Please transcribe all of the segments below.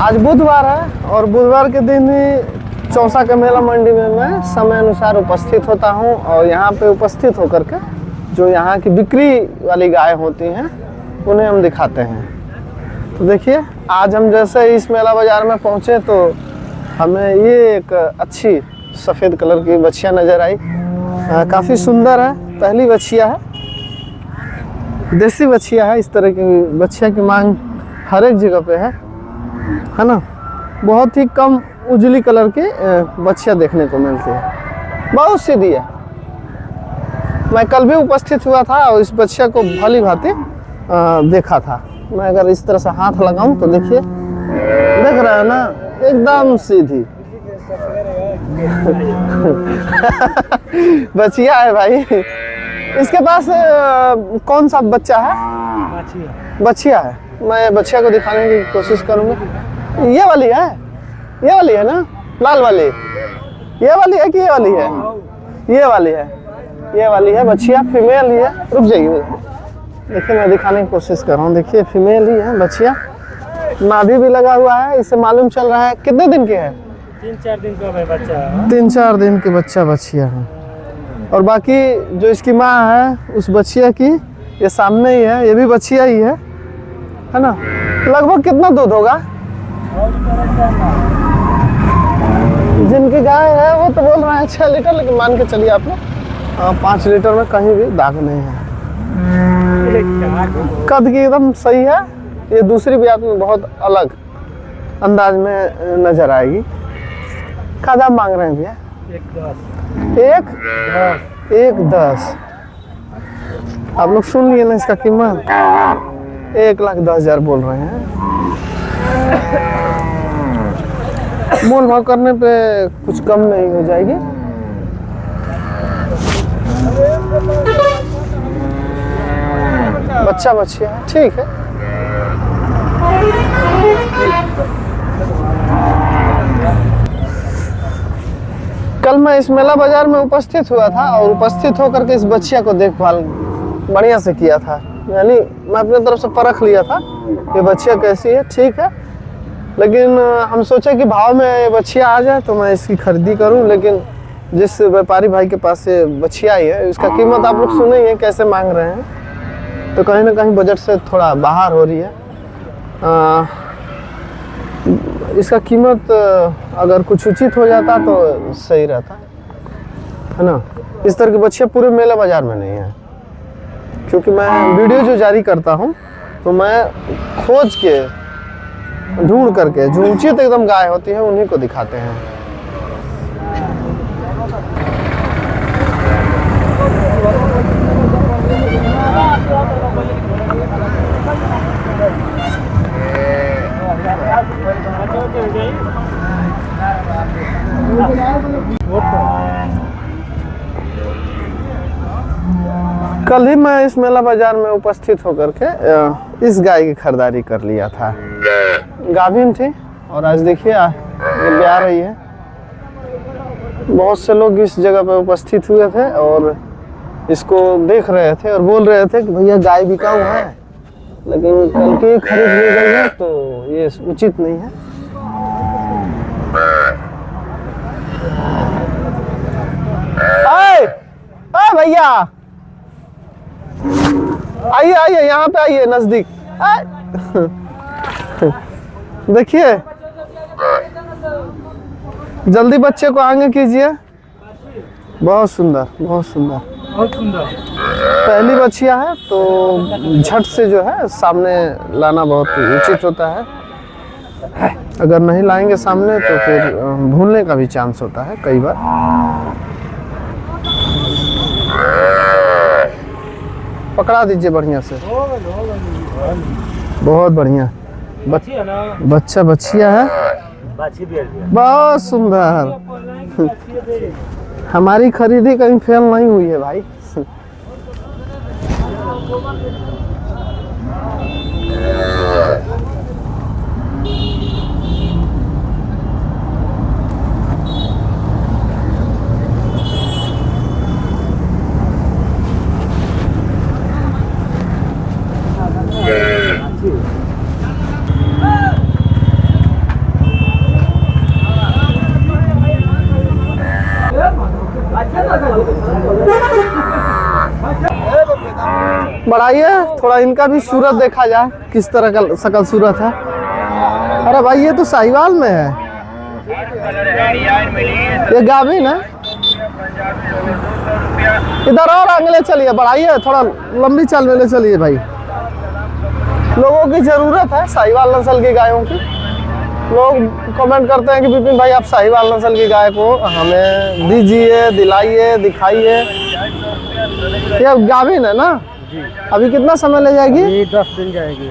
आज बुधवार है और बुधवार के दिन ही चौसा के मेला मंडी में मैं समय अनुसार उपस्थित होता हूं और यहाँ पे उपस्थित होकर के जो यहाँ की बिक्री वाली गाय होती हैं उन्हें हम दिखाते हैं। तो देखिए आज हम जैसे इस मेला बाज़ार में पहुँचे तो हमें ये एक अच्छी सफ़ेद कलर की बछिया नज़र आई। काफ़ी सुंदर है, पहली बछिया है, देसी बछिया है। इस तरह की बछिया की मांग हर एक जगह पे है ना। बहुत ही कम उजली कलर की बछिया देखने को मिलती है, बहुत सीधी है। मैं कल भी उपस्थित हुआ था और इस बछिया को भली भांति देखा था। मैं अगर इस तरह से हाथ लगाऊं तो देखिए, देख रहे हैं ना, एकदम सीधी बछिया है भाई। इसके पास कौन सा बच्चा है? बछिया है। मैं बछिया को दिखाने की कोशिश करूंगा। ये वाली है, ये वाली है ना, लाल वाली। ये वाली है कि ये वाली है? ये वाली है, ये वाली है बछिया, फीमेल ही है। रुक जाइए, देखिए मैं दिखाने की कोशिश कर रहा हूँ। देखिए फीमेल ही है बछिया, नाभि भी लगा हुआ है। इससे मालूम चल रहा है कितने दिन के है? 3-4 दिन का बच्चा। 3-4 दिन के बच्चा बछिया है। और बाकी जो इसकी माँ है उस बछिया की ये सामने ही है, ये भी बछिया ही है ना। लगभग कितना दूध होगा? जिनकी गाय है वो तो बोल रहे हैं 6 लीटर, लेकिन मान के चलिए आप लोग 5 लीटर में कहीं भी दाग नहीं है। कद की एकदम सही है। ये दूसरी ब्यात में बहुत अलग अंदाज में नजर आएगी। क्या दाम मांग रहे हैं भैया? 1,10,000। आप लोग सुन लिए ना इसका कीमत? 1,10,000 बोल रहे हैं। मोल भाव करने पे कुछ कम नहीं हो जाएगी। बच्चा बच्चिया है, ठीक है। कल मैं इस मेला बाजार में उपस्थित हुआ था और उपस्थित होकर के इस बच्चिया को देखभाल बढ़िया से किया था। यानी मैं अपने तरफ से परख लिया था ये बच्चिया कैसी है, ठीक है। लेकिन हम सोचे कि भाव में ये बच्चिया आ जाए तो मैं इसकी खरीदी करूं। लेकिन जिस व्यापारी भाई के पास ये बच्चिया आई है, इसका कीमत आप लोग सुने ही है कैसे मांग रहे हैं, तो कहीं ना कहीं बजट से थोड़ा बाहर हो रही है। इसका कीमत अगर कुछ उचित हो जाता तो सही रहता है ना। इस तरह की बच्चियाँ पूरे मेला बाजार में नहीं है, क्योंकि मैं वीडियो जो जारी करता हूँ तो मैं खोज के ढूंढ करके जो उचित एकदम गाय होती है उन्हीं को दिखाते हैं। कल ही मैं इस मेला बाजार में उपस्थित होकर के इस गाय की खरीदारी कर लिया था। गाभिन थी और आज देखिए ये ब्याह रही है। बहुत से लोग इस जगह पे उपस्थित हुए थे और इसको देख रहे थे और बोल रहे थे कि भैया गाय बिकाऊ है, लेकिन कल की खरीद ली गई है तो ये उचित नहीं है। भैया आइए आइए, यहाँ पे आइए नजदीक। देखिए जल्दी बच्चे को आगे कीजिए। बहुत सुंदर, बहुत सुंदर, बहुत सुंदर। पहली बच्चिया है तो झट से जो है सामने लाना बहुत उचित होता है। अगर नहीं लाएंगे सामने तो फिर भूलने का भी चांस होता है कई बार। पकड़ा दीजिए बढ़िया से, बहुत बढ़िया। बच्चा बच्चिया है, बहुत सुंदर। हमारी खरीदी कहीं फेल नहीं हुई है भाई। बढ़ाइए थोड़ा, इनका भी सूरत देखा जाए किस तरह का शकल सूरत है। अरे भाई ये तो साहिवाल में है, ये गाभिन है। इधर और आगे ले चलिए, बढ़ाइए थोड़ा, लंबी चाल में ले चलिए भाई। लोगों की ज़रूरत है साहिवाल नस्ल की गायों की। लोग कमेंट करते हैं कि विपिन भाई आप साहिवाल नस्ल की गाय को हमें दीजिए, दिलाइए, दिखाइए। ये गाभिन है ना जी। अभी कितना समय ले जाएगी? ये 10 दिन जाएगी।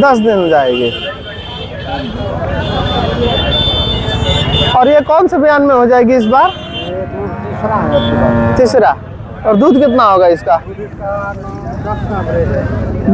10 दिन जाएगी। और ये कौन से बयान में हो जाएगी इस बार? तीसरा है। तीसरा। और दूध कितना होगा इसका?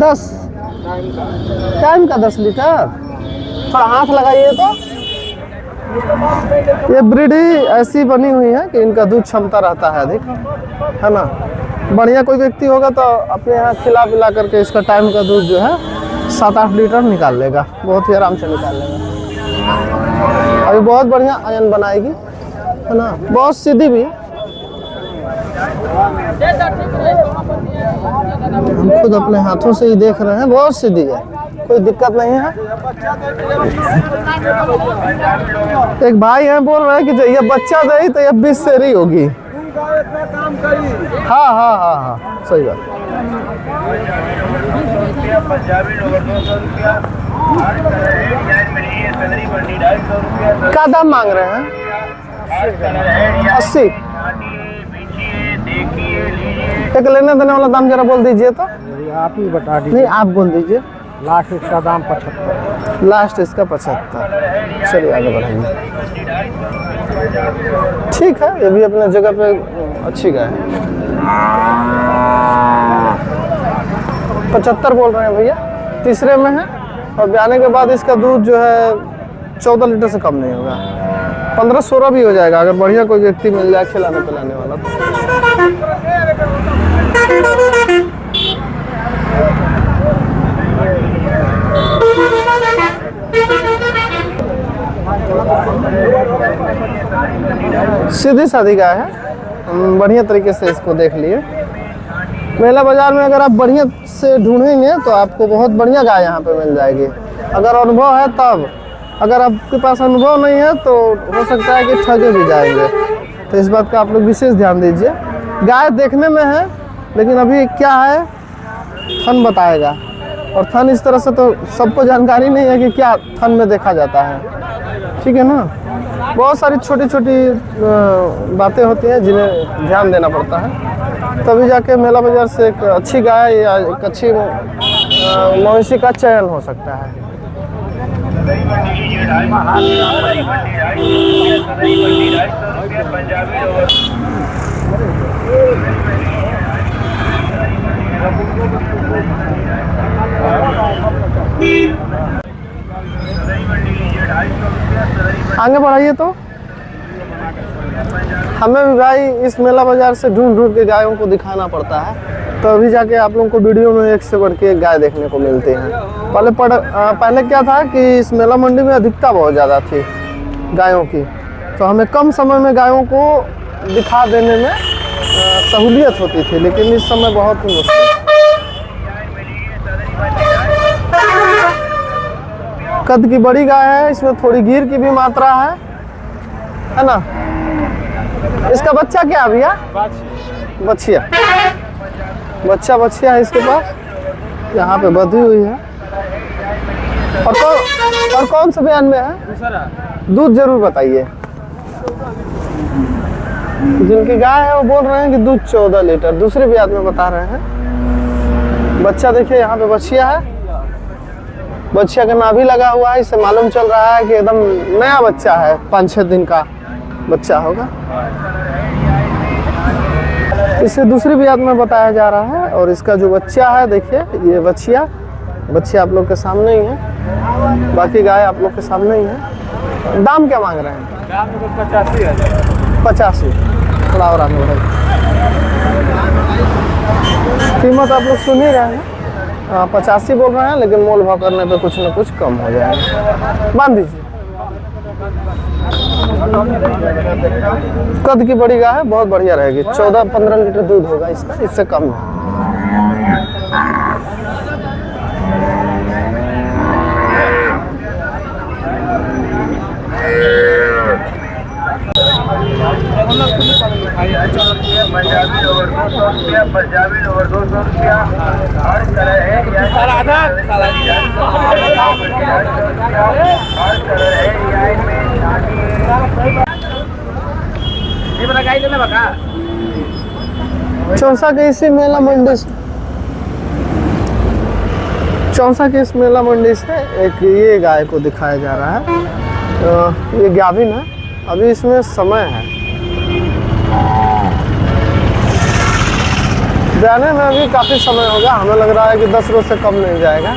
10 टाइम का 10 लीटर। थोड़ा हाथ लगाइए तो। ये ब्रीड ही ऐसी बनी हुई है कि इनका दूध क्षमता रहता है अधिक, है ना। बढ़िया कोई व्यक्ति होगा तो अपने यहाँ खिला पिला करके इसका टाइम का दूध जो है 7-8 लीटर निकाल लेगा, बहुत ही आराम से निकाल लेगा। अभी बहुत बढ़िया आयन बनाएगी, है ना। बहुत सीधी भी है, हम खुद अपने हाथों से ही देख रहे हैं, बहुत सीधी है, कोई दिक्कत नहीं है। एक भाई हैं बोल रहे हैं कि ये बच्चा दे तो ये 20 सेरी होगी। हाँ हाँ हाँ हाँ सही बात। क्या दाम मांग रहे हैं? 80। एक लेने देने वाला दाम जरा बोल दीजिए तो। आप ही बता दीजिए। नहीं आप बोल दीजिए। लास्ट इसका दाम 75। लास्ट इसका 75। चलिए आगे बढ़ाइए। ठीक है, ये भी अपने जगह पे अच्छी गाय है। 75 बोल रहे हैं भैया, तीसरे में है। और ब्याने के बाद इसका दूध जो है 14 लीटर से कम नहीं होगा, 15-16 भी हो जाएगा अगर बढ़िया कोई व्यक्ति मिल जाए खिलाने पिलाने वाला तो। सीधी सादी गाय है, बढ़िया तरीके से इसको देख लिए। मेला बाजार में अगर आप बढ़िया से ढूंढेंगे तो आपको बहुत बढ़िया गाय यहाँ पे मिल जाएगी, अगर अनुभव है तब। अगर आपके पास अनुभव नहीं है तो हो सकता है कि ठगे भी जाएंगे, तो इस बात का आप लोग विशेष ध्यान दीजिए। गाय देखने में है लेकिन अभी क्या है थन बताएगा, और थन इस तरह से तो सबको जानकारी नहीं है कि क्या थन में देखा जाता है, ठीक है ना। बहुत सारी छोटी छोटी बातें होती हैं जिन्हें ध्यान देना पड़ता है, तभी जाके मेला बाजार से एक अच्छी गाय या एक अच्छी मवेशी का चयन हो सकता है। आगे बढ़ाइए तो। हमें भी भाई इस मेला बाजार से ढूंढ ढूंढ के गायों को दिखाना पड़ता है, तो अभी जाके आप लोगों को वीडियो में एक से बढ़ के एक गाय देखने को मिलती हैं। पहले क्या था कि इस मेला मंडी में अधिकता बहुत ज़्यादा थी गायों की, तो हमें कम समय में गायों को दिखा देने में सहूलियत होती थी, लेकिन इस समय बहुत ही मुश्किल। कद की बड़ी गाय है, इसमें थोड़ी गिर की भी मात्रा है ना। इसका बच्चा क्या भैया? बछिया। बच्चा है इसके पास, यहाँ पे बंधी हुई है। और कौन से बयान में है? दूध जरूर बताइए। जिनकी गाय है वो बोल रहे हैं कि दूध 14 लीटर, दूसरे बयान में बता रहे हैं। बच्चा देखिए यहाँ पे बछिया है, बच्चा का नाभि लगा हुआ है, इससे मालूम चल रहा है कि एकदम नया बच्चा है, 5-6 दिन का बच्चा होगा। इसे दूसरी ब्यात में बताया जा रहा है। और इसका जो बच्चा है देखिए, ये बच्चिया आप लोग के सामने ही है, बाकी गाय आप लोग के सामने ही है। दाम क्या मांग रहे हैं? दाम 85 है। 85। थोड़ा और आगे बढ़ाइए। कीमत आप लोग सुन ही रहे हैं, 85 बोल रहे हैं, लेकिन मोल भाव करने पे कुछ न कुछ कम हो जाएगा। बांध दीजिए। कद की बड़ी गाय है, बहुत बढ़िया रहेगी। 14-15 लीटर दूध होगा इसका, इससे कम है। पंजाबी लोवर 200 रुपया हर कलर है चौसा के इसी मेला मंडी से, चौसा के इस मेला मंडी से एक ये गाय को दिखाया जा रहा है। तो ये गाभिन है, अभी इसमें समय है। जाने में अभी काफ़ी समय होगा, हमें लग रहा है कि 10 रोज से कम नहीं जाएगा।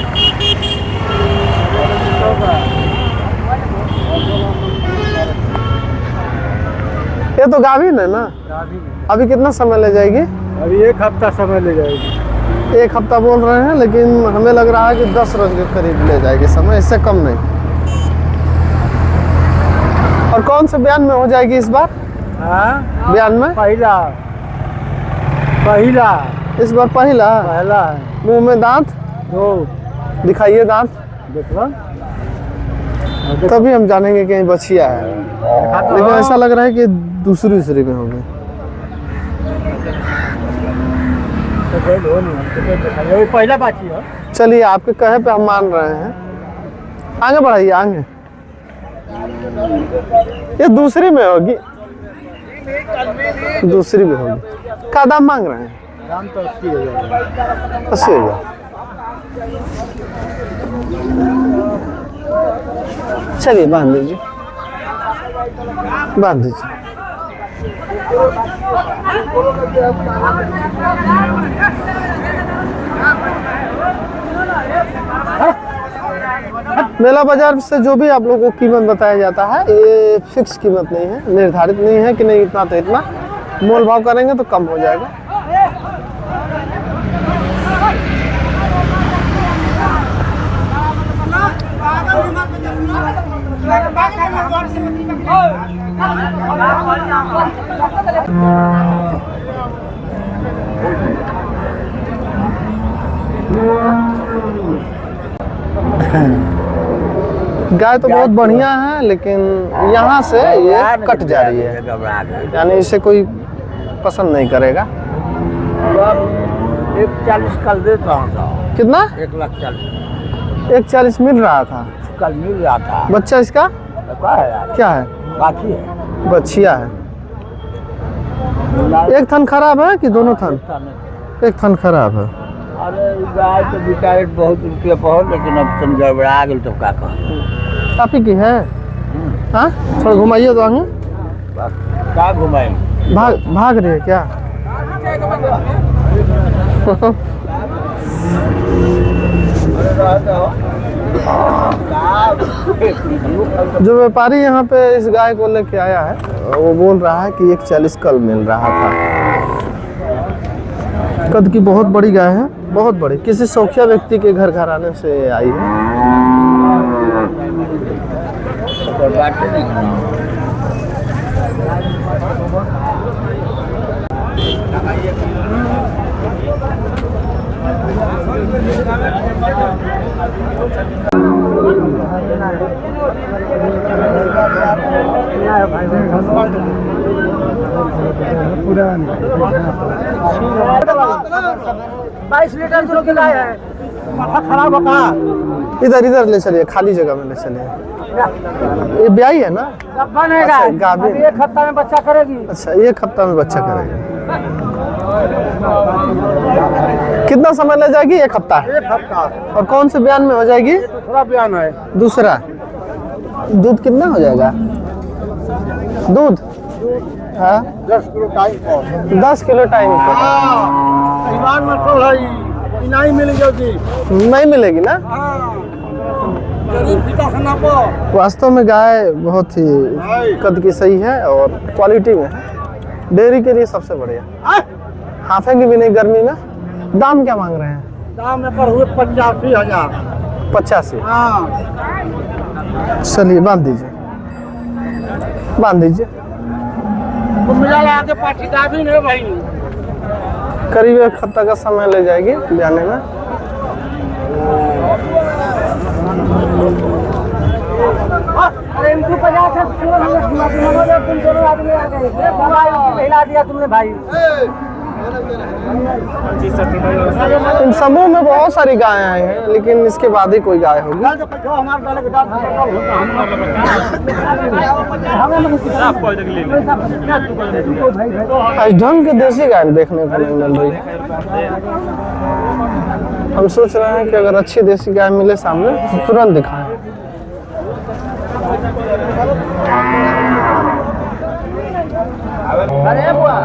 ये तो गाभिन है ना, अभी कितना समय ले जाएगी? अभी 1 हफ्ता समय ले जाएगी। 1 हफ्ता बोल रहे हैं, लेकिन हमें लग रहा है कि 10 रोज के करीब ले जाएगी समय, इससे कम नहीं। और कौन से बयान में हो जाएगी इस बार? हाँ, बयान में पहला इस बार पहला है। मुंह में दांत 2 दिखाइए, दांत देख लो। तभी हम जानेंगे कि बछिया है, लेकिन ऐसा लग रहा है कि दूसरी में होगी। पहला बाची है। चलिए, आपके कहे पे हम मान रहे हैं। आगे बढ़ाइए, आगे। ये दूसरी में होगी, दूसरी में होगी। क्या दाम मांग रहे हैं? दाम तो 80,000। 80,000। चलिए, बांध दीजिए, बांध दीजिए। मेला बाजार से जो भी आप लोगों को कीमत बताया जाता है, ये फिक्स कीमत नहीं है, निर्धारित नहीं है कि नहीं इतना तो इतना। मोल भाव करेंगे तो कम हो जाएगा। गाय तो बहुत बढ़िया है, लेकिन यहाँ से ये कट जा रही है, यानी इसे कोई पसंद नहीं करेगा। 140 कल देता हूँ। कितना? 1,40,000। 140 मिल रहा था, कल मिल रहा था। बच्चा इसका क्या है? बाकी है, बछिया है। एक थन खराब है कि दोनों थन? एक थन खराब है। अरे गाय तो बिचारे बहुत रुपया पहुँच, लेकिन अब तुम गड़बड़ा गए तो क्या कह। आप ही की है? हाँ, थोड़ा घुमाइए तो आगे। क्या घुमाएंगे? भाग रही है क्या? जो व्यापारी यहाँ पे इस गाय को लेके आया है, वो बोल रहा है कि 140 कल मिल रहा था। कद की बहुत बड़ी गाय है, बहुत बड़ी, किसी शौकिया व्यक्ति के घर घराने से आई है। बाईस लीटर दूध की गाय है। माथा खराब होगा। इधर ले चलिए, खाली जगह में ले चलिए। ये ब्याही है ना? बनेगा। अच्छा, गाभिन। 1 हफ्ता में बच्चा करेगी। अच्छा, 1 हफ्ता में बच्चा करेगा। कितना समय ले जाएगी? 1 हफ्ता। 1 हफ्ता। और कौन से बयान में हो जाएगी? थोड़ा बयान है। दूसरा। दूध कितना हो जाएगा? दूध 10 किलो टाइम पर। 10 किलो टाइम पर। ईमान मतलब है नहीं मिलेगी। नहीं मिलेगी ना? वास्तव में गाय बहुत ही कद की सही है और क्वालिटी में है, डेयरी के लिए सबसे बढ़िया। हाफेंगे भी नहीं गर्मी में। दाम क्या मांग रहे हैं? दाम में पर हुए 85,000। 85। हाँ, चलिए, बांध दीजिए। बांध दीजिए। आगे पाठिका भी नहीं भाई। करीब 1 हफ्ता का समय ले जाएगी जाने में। अरे इनको 50 तुम दोनों आदमी आ गए हिला दिया तुमने भाई। इन समूह में बहुत सारी गायें आई हैं, लेकिन इसके बाद ही कोई गाय होगी। आज ढंग की देसी गाय देखने को नहीं मिल रही है। हम सोच रहे हैं कि अगर अच्छी देसी गाय मिले सामने तो तुरंत दिखाएं। अरे बुआ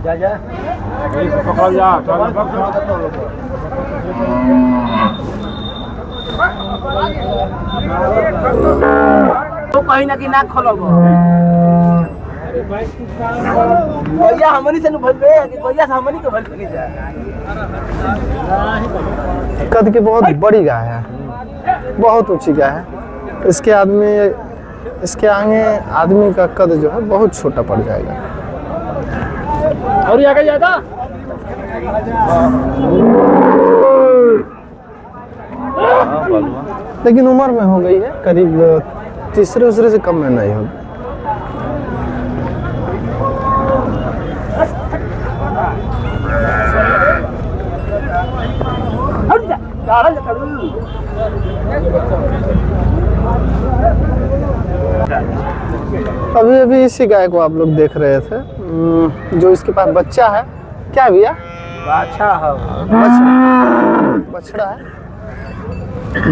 जा पकड़ जा तो कहीं ना कि नाक खोलब भैया हमनी से भलबे कि भैया से हमनी के भल सके जा। कद की बहुत बड़ी गाय है, बहुत ऊंची गाय है। इसके आगे आदमी का कद जो है बहुत छोटा पड़ जाएगा। और ये आगे जाता लेकिन उम्र में हो गई है, करीब तीसरे उसरे से कम में नहीं होगी। अभी अभी इसी गाय को आप लोग देख रहे थे, जो इसके पास बच्चा है। क्या भैया? अच्छा है बछड़ा है।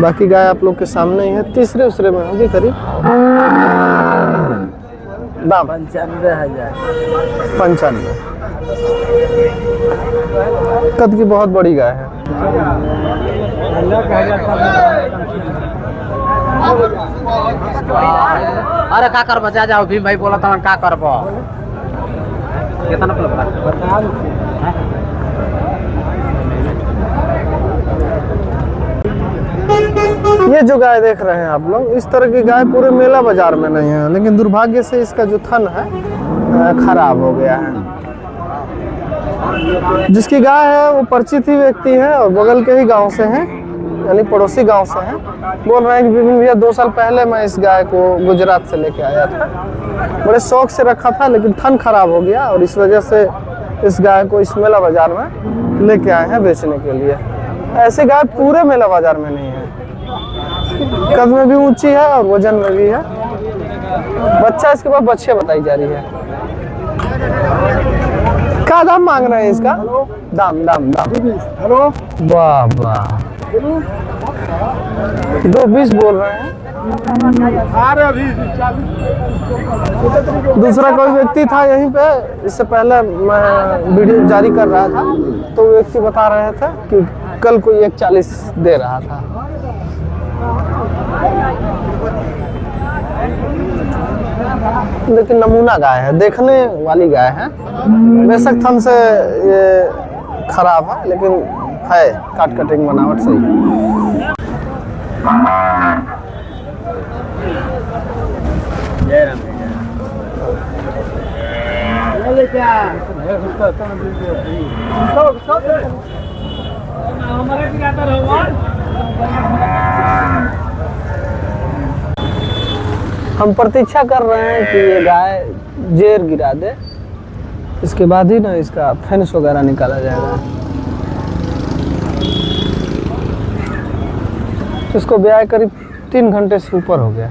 बाकी गाय आप लोग के सामने ही है, तीसरे उसरे में होगी करीब। दाम 95,000। 95। कद की बहुत बड़ी गाय है। अरे का कर बचा जाओ भीम भाई बोला था का करब कितना बता। ये जो गाय देख रहे हैं आप लोग, इस तरह की गाय पूरे मेला बाजार में नहीं है, लेकिन दुर्भाग्य से इसका जो थन है खराब हो गया है। जिसकी गाय है वो परिचित ही व्यक्ति है और बगल के ही गांव से हैं, यानी पड़ोसी गांव से हैं। बोल रहे हैं कि विपिन भैया 2 साल पहले मैं इस गाय को गुजरात से लेके आया था, बड़े शौक से रखा था, लेकिन थन खराब हो गया और इस वजह से इस गाय को इस मेला बाजार में लेके आए हैं बेचने के लिए। ऐसी गाय पूरे मेला बाजार में नहीं है। कद में भी ऊंची है और वजन में भी है। बच्चा इसके बाद बच्चे बताई जा रही है। क्या दाम मांग रहे हैं इसका? दाम दाम दाम हेलो वाह वाह 220 बोल रहे हैं। दूसरा कोई व्यक्ति था यहीं पे, इससे पहले मैं वीडियो जारी कर रहा था, तो व्यक्ति बता रहे थे कि कल कोई 140 दे रहा था। लेकिन नमूना गाय है, देखने वाली गाय है। बेशक थन से ये खराब है, लेकिन है काट कटिंग बनावट सही है। हम प्रतीक्षा कर रहे हैं कि ये गाय जेर गिरा दे, इसके बाद ही ना इसका फेंस वगैरह निकाला जाएगा। इसको ब्याह करीब 3 घंटे से ऊपर हो गया।